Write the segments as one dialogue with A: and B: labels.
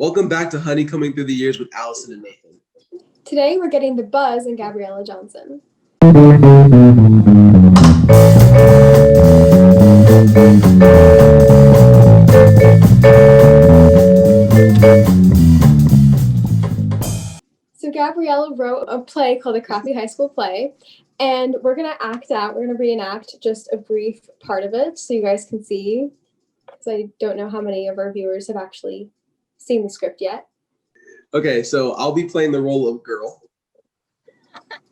A: Welcome back to Honeycombing Through the Years with Alison and Nathan.
B: Today we're getting the buzz and Gabriella Jonson. So Gabriella wrote a play called The Crappy High School Play, and we're going to reenact just a brief part of it so you guys can see, because I don't know how many of our viewers have actually seen the script yet.
A: Okay, so I'll be playing the role of girl.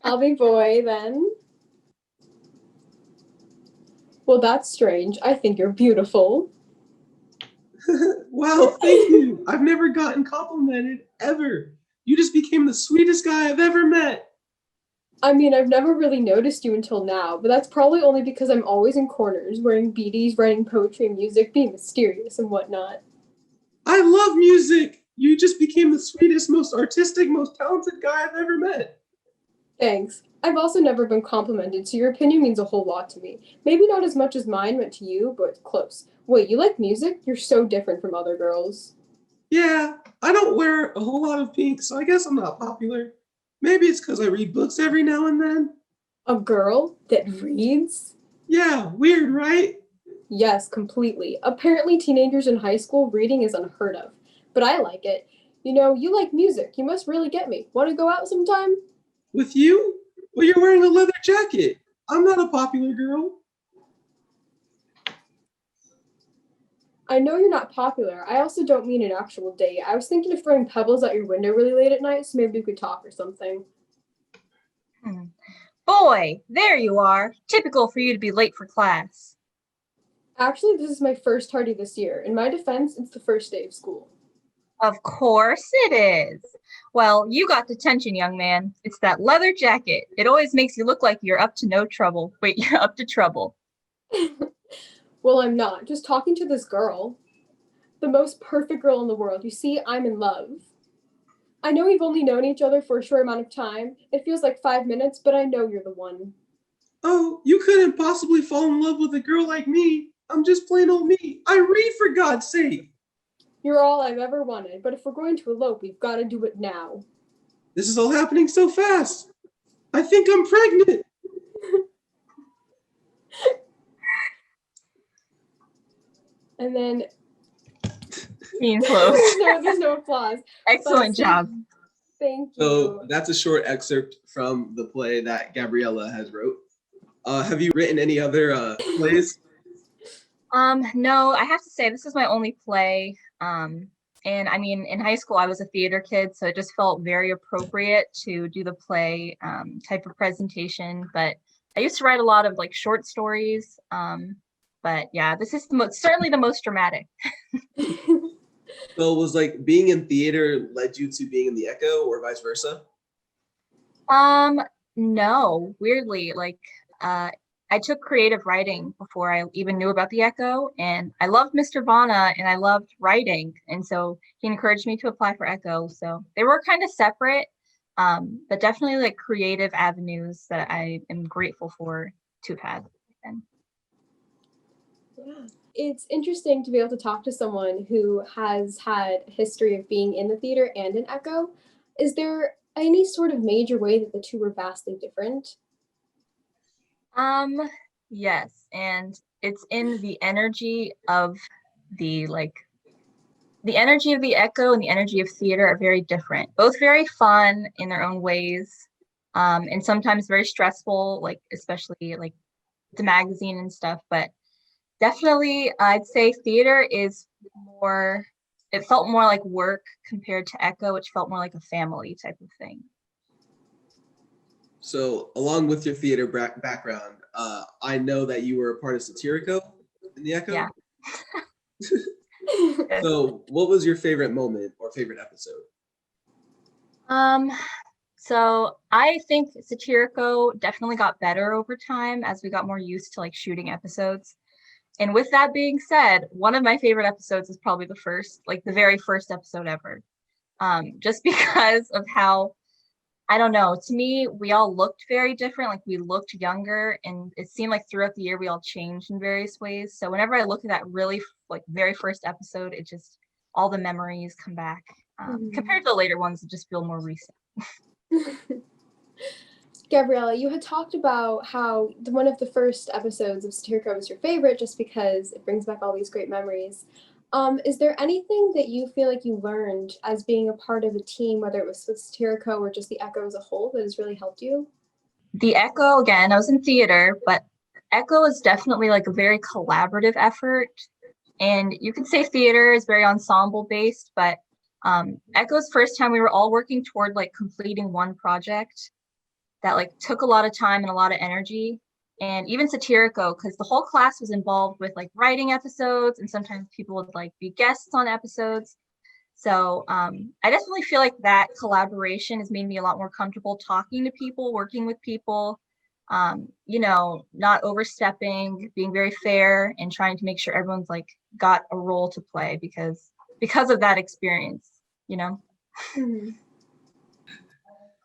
B: I'll be boy then. Well, that's strange. I think you're beautiful.
A: Wow, thank you. I've never gotten complimented, ever. You just became the sweetest guy I've ever met.
B: I mean, I've never really noticed you until now, but that's probably only because I'm always in corners, wearing beadies, writing poetry and music, being mysterious and whatnot.
A: I love music. You just became the sweetest, most artistic, most talented guy I've ever met.
B: Thanks. I've also never been complimented, so your opinion means a whole lot to me. Maybe not as much as mine meant to you, but it's close. Wait, you like music? You're so different from other girls.
A: Yeah, I don't wear a whole lot of pink, so I guess I'm not popular. Maybe it's because I read books every now and then.
B: A girl that reads?
A: Yeah, weird, right?
B: Yes, completely. Apparently, teenagers in high school reading is unheard of. But I like it. You know, you like music. You must really get me. Want to go out sometime?
A: With you? Well, you're wearing a leather jacket. I'm not a popular girl.
B: I know you're not popular. I also don't mean an actual date. I was thinking of throwing pebbles at your window really late at night, so maybe we could talk or something.
C: Boy, there you are. Typical for you to be late for class.
B: Actually, this is my first tardy this year. In my defense, it's the first day of school.
C: Of course it is. Well, you got detention, young man. It's that leather jacket. It always makes you look like you're up to no trouble. Wait, you're up to trouble.
B: Well, I'm not. Just talking to this girl. The most perfect girl in the world. You see, I'm in love. I know we've only known each other for a short amount of time. It feels like 5 minutes, but I know you're the one.
A: Oh, you couldn't possibly fall in love with a girl like me. I'm just plain old me. I read, for God's sake.
B: You're all I've ever wanted, but if we're going to elope, we've got to do it now.
A: This is all happening so fast. I think I'm pregnant.
B: And then
C: Being close.
B: there's no applause.
C: Excellent job.
B: Thank you.
A: So that's a short excerpt from the play that Gabriella has wrote. Have you written any other plays?
C: No, I have to say this is my only play. And I mean, in high school, I was a theater kid, so it just felt very appropriate to do the play type of presentation. But I used to write a lot of like short stories. But yeah, this is certainly the most dramatic.
A: So was like being in theater led you to being in the Echo or vice versa?
C: No, weirdly, like I took creative writing before I even knew about the Echo, and I loved Mr. Vana and I loved writing, and so he encouraged me to apply for Echo. So they were kind of separate, but definitely like creative avenues that I am grateful for to have had.
B: Yeah. It's interesting to be able to talk to someone who has had a history of being in the theater and in Echo. Is there any sort of major way that the two were vastly different?
C: Yes, and it's in the energy of the energy of the Echo and the energy of theater are very different. Both very fun in their own ways, and sometimes very stressful, like especially like the magazine and stuff. But definitely, I'd say theater is more. It felt more like work compared to Echo, which felt more like a family type of thing.
A: So along with your theater background, I know that you were a part of Satirico in the Echo.
C: Yeah.
A: So what was your favorite moment or favorite episode?
C: So I think Satirico definitely got better over time as we got more used to like shooting episodes. And with that being said, one of my favorite episodes is probably the very first episode ever. Just because of how, I don't know, to me, we all looked very different. Like we looked younger, and it seemed like throughout the year we all changed in various ways. So whenever I look at that really like very first episode, it just all the memories come back. Compared to the later ones that just feel more recent.
B: Gabriella, you had talked about how one of the first episodes of Satirica was your favorite just because it brings back all these great memories. Is there anything that you feel like you learned as being a part of a team, whether it was with Satirica or just the Echo as a whole, that has really helped you?
C: The Echo, again, I was in theater, but Echo is definitely like a very collaborative effort. And you could say theater is very ensemble based, but Echo's first time we were all working toward like completing one project that like took a lot of time and a lot of energy. And even Satirico, because the whole class was involved with like writing episodes, and sometimes people would like be guests on episodes. So I definitely feel like that collaboration has made me a lot more comfortable talking to people, working with people, not overstepping, being very fair, and trying to make sure everyone's like got a role to play because of that experience,
B: Mm-hmm.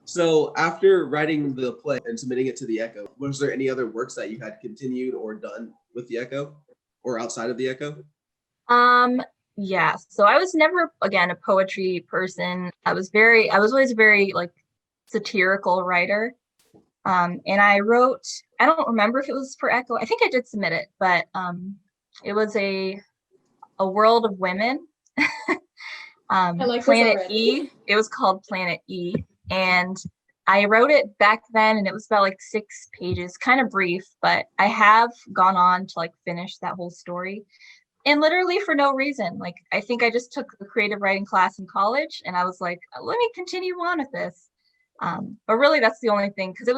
A: So after writing the play and submitting it to the Echo, was there any other works that you had continued or done with the Echo or outside of the Echo?
C: Yeah. So I was never, again, a poetry person. I was always a very like satirical writer. And I wrote, I don't remember if it was for Echo. I think I did submit it, but it was a world of women.
B: I like
C: Planet
B: this already.
C: E. It was called Planet E. And I wrote it back then, and it was about like 6 pages, kind of brief, but I have gone on to like finish that whole story. And literally for no reason. Like, I think I just took a creative writing class in college, and I was like, let me continue on with this. But really, that's the only thing, because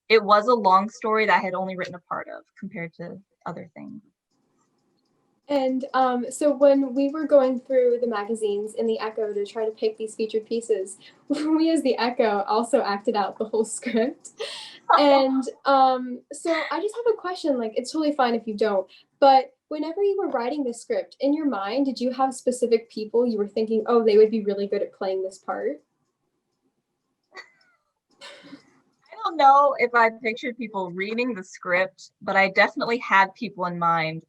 C: it was a long story that I had only written a part of compared to other things.
B: And so when we were going through the magazines in the Echo to try to pick these featured pieces, we as the Echo also acted out the whole script. And so I just have a question, like it's totally fine if you don't, but whenever you were writing the script, in your mind, did you have specific people you were thinking, oh, they would be really good at playing this part?
C: I don't know if I pictured people reading the script, but I definitely had people in mind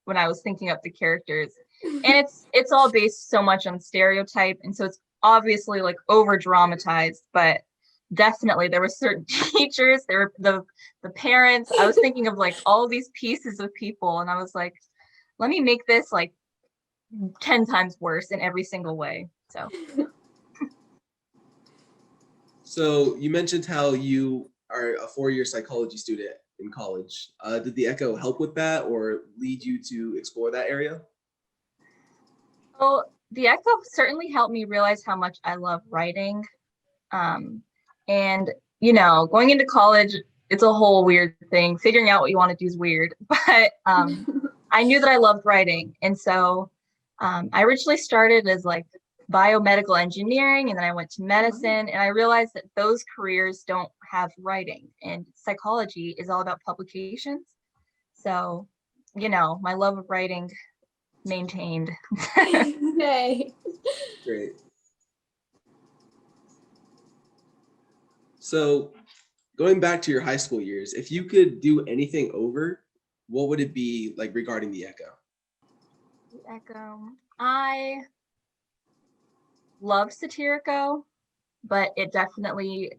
C: when I was thinking up the characters. And it's all based so much on stereotype, and so it's obviously like over dramatized, but definitely there were certain teachers, there were the parents. I was thinking of like all these pieces of people, and I was like, let me make this like 10 times worse in every single way.
A: So you mentioned how you are a 4-year psychology student in college. Did the Echo help with that or lead you to explore that area?
C: So the Echo certainly helped me realize how much I love writing. And going into college, it's a whole weird thing. Figuring out what you want to do is weird, but I knew that I loved writing. And so I originally started as like biomedical engineering, and then I went to medicine, and I realized that those careers don't have writing, and psychology is all about publications. So, my love of writing maintained.
B: Yay.
A: Great. So going back to your high school years, if you could do anything over, what would it be like regarding the Echo?
C: The Echo. I love Satirico, but it definitely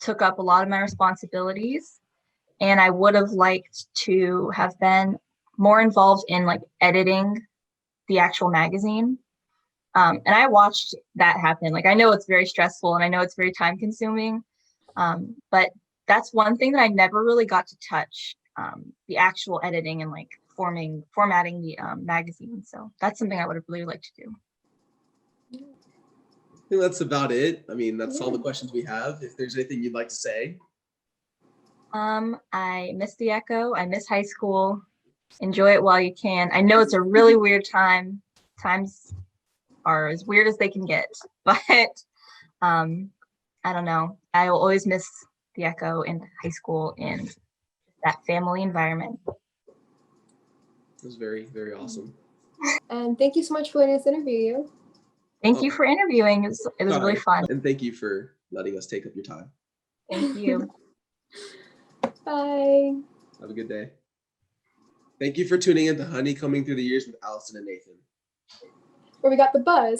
C: took up a lot of my responsibilities. And I would have liked to have been more involved in like editing the actual magazine. And I watched that happen. Like, I know it's very stressful and I know it's very time consuming. But that's one thing that I never really got to touch, the actual editing and like formatting the magazine. So that's something I would have really liked to do.
A: I think that's about it. I mean, that's all the questions we have. If there's anything you'd like to say.
C: I miss the Echo. I miss high school. Enjoy it while you can. I know it's a really weird time. Times are as weird as they can get, but I don't know. I will always miss the Echo in high school and that family environment.
A: It was very, very awesome.
B: And thank you so much for letting us interview you.
C: Thank you for interviewing. It was really fun.
A: And thank you for letting us take up your time.
C: Thank you.
B: Bye.
A: Have a good day. Thank you for tuning in to Honeycombing Through the Years with Alison and Nathan.
B: where we got the buzz